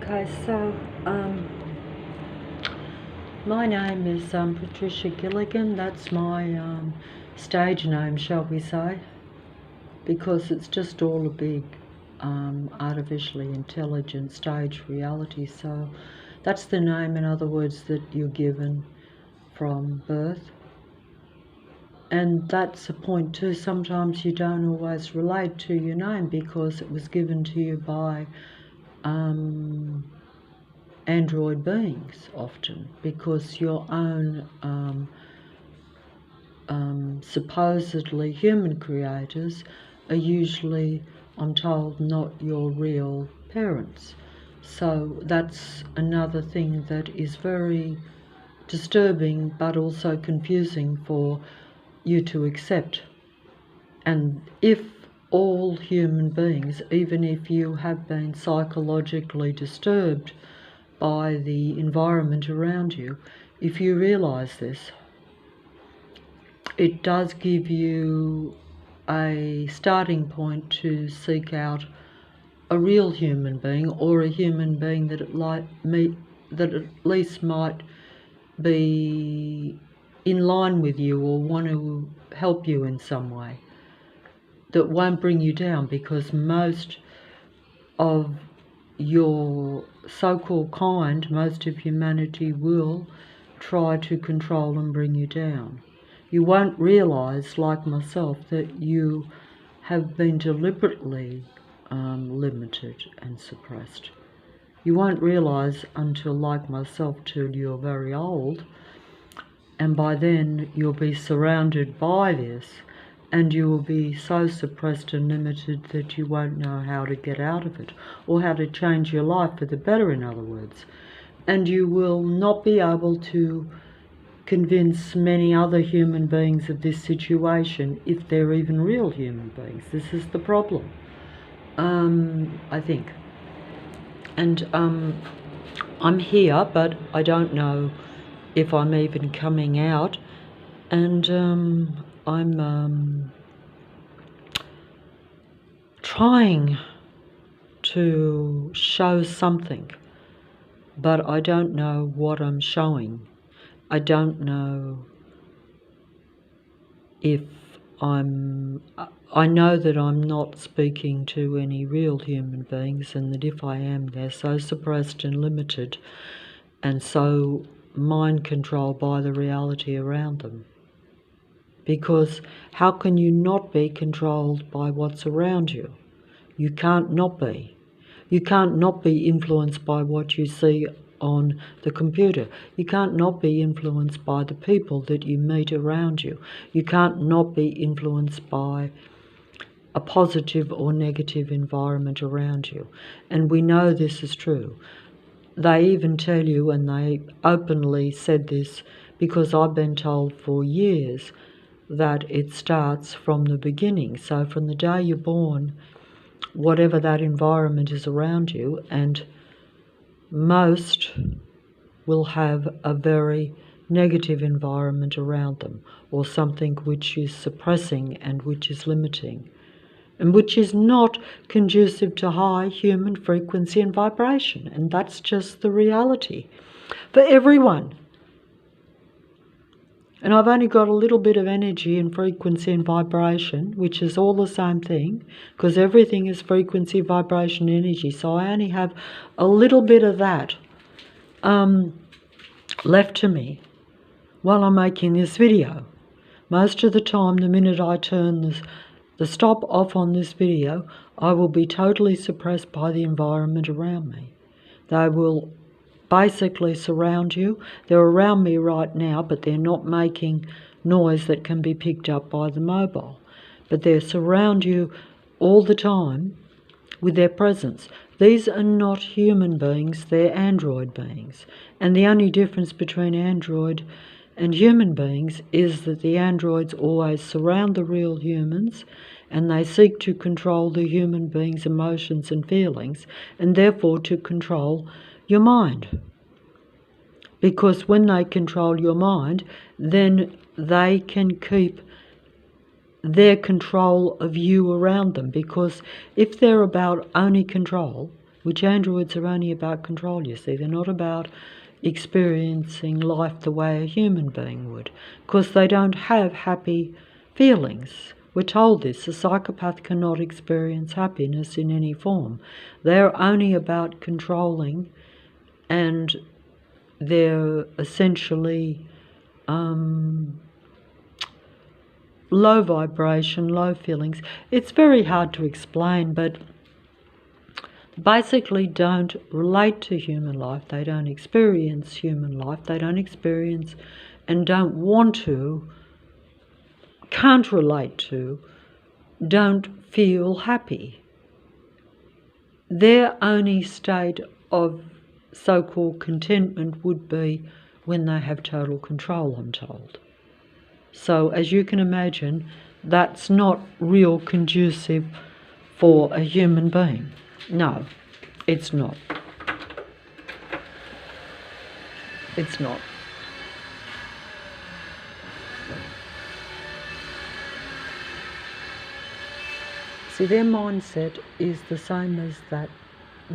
Okay, so my name is Patricia Gilligan. That's my stage name, shall we say, because it's just all a big artificially intelligent stage reality. So that's the name, in other words, that you're given from birth. And that's a point too. Sometimes you don't always relate to your name because it was given to you by android beings often, because your own supposedly human creators are usually, I'm told, not your real parents. So that's another thing that is very disturbing but also confusing for you to accept. And if all human beings, even if you have been psychologically disturbed by the environment around you, if you realize this, it does give you a starting point to seek out a real human being, or a human being that that at least might be in line with you or want to help you in some way, that won't bring you down, because most of your so-called kind, most of humanity, will try to control and bring you down. You won't realise, like myself, that you have been deliberately limited and suppressed. You won't realise until, like myself, till you're very old, and by then you'll be surrounded by this, and you will be so suppressed and limited that you won't know how to get out of it, or how to change your life for the better, in other words. And you will not be able to convince many other human beings of this situation, if they're even real human beings. This is the problem, I think. And I'm here, but I don't know if I'm even coming out. And I'm trying to show something, but I don't know what I'm showing. I don't know if I know that I'm not speaking to any real human beings, and that if I am, they're so suppressed and limited and so mind controlled by the reality around them. Because how can you not be controlled by what's around you? You can't not be. You can't not be influenced by what you see on the computer. You can't not be influenced by the people that you meet around you. You can't not be influenced by a positive or negative environment around you. And we know this is true. They even tell you, and they openly said this, because I've been told for years, that it starts from the beginning. So from the day you're born, whatever that environment is around you, and most will have a very negative environment around them, or something which is suppressing and which is limiting, and which is not conducive to high human frequency and vibration. And that's just the reality for everyone. And I've only got a little bit of energy and frequency and vibration, which is all the same thing, because everything is frequency, vibration, energy. So I only have a little bit of that left to me while I'm making this video. Most of the time, the minute I turn the stop off on this video, I will be totally suppressed by the environment around me. They will basically surround you. They're around me right now, but they're not making noise that can be picked up by the mobile. But they surround you all the time with their presence. These are not human beings, they're android beings. And the only difference between android and human beings is that the androids always surround the real humans, and they seek to control the human being's emotions and feelings, and therefore to control your mind. Because when they control your mind, then they can keep their control of you around them. Because if they're about only control, which androids are only about control, you see. They're not about experiencing life the way a human being would, because they don't have happy feelings. We're told this. A psychopath cannot experience happiness in any form. They're only about controlling, and they're essentially low vibration, low feelings. It's very hard to explain, but basically don't relate to human life. They don't experience human life. They don't experience and don't want to, can't relate to, don't feel happy. Their only state of so-called contentment would be when they have total control, I'm told. So as you can imagine, that's not real conducive for a human being. No, it's not. It's not. See, their mindset is the same as that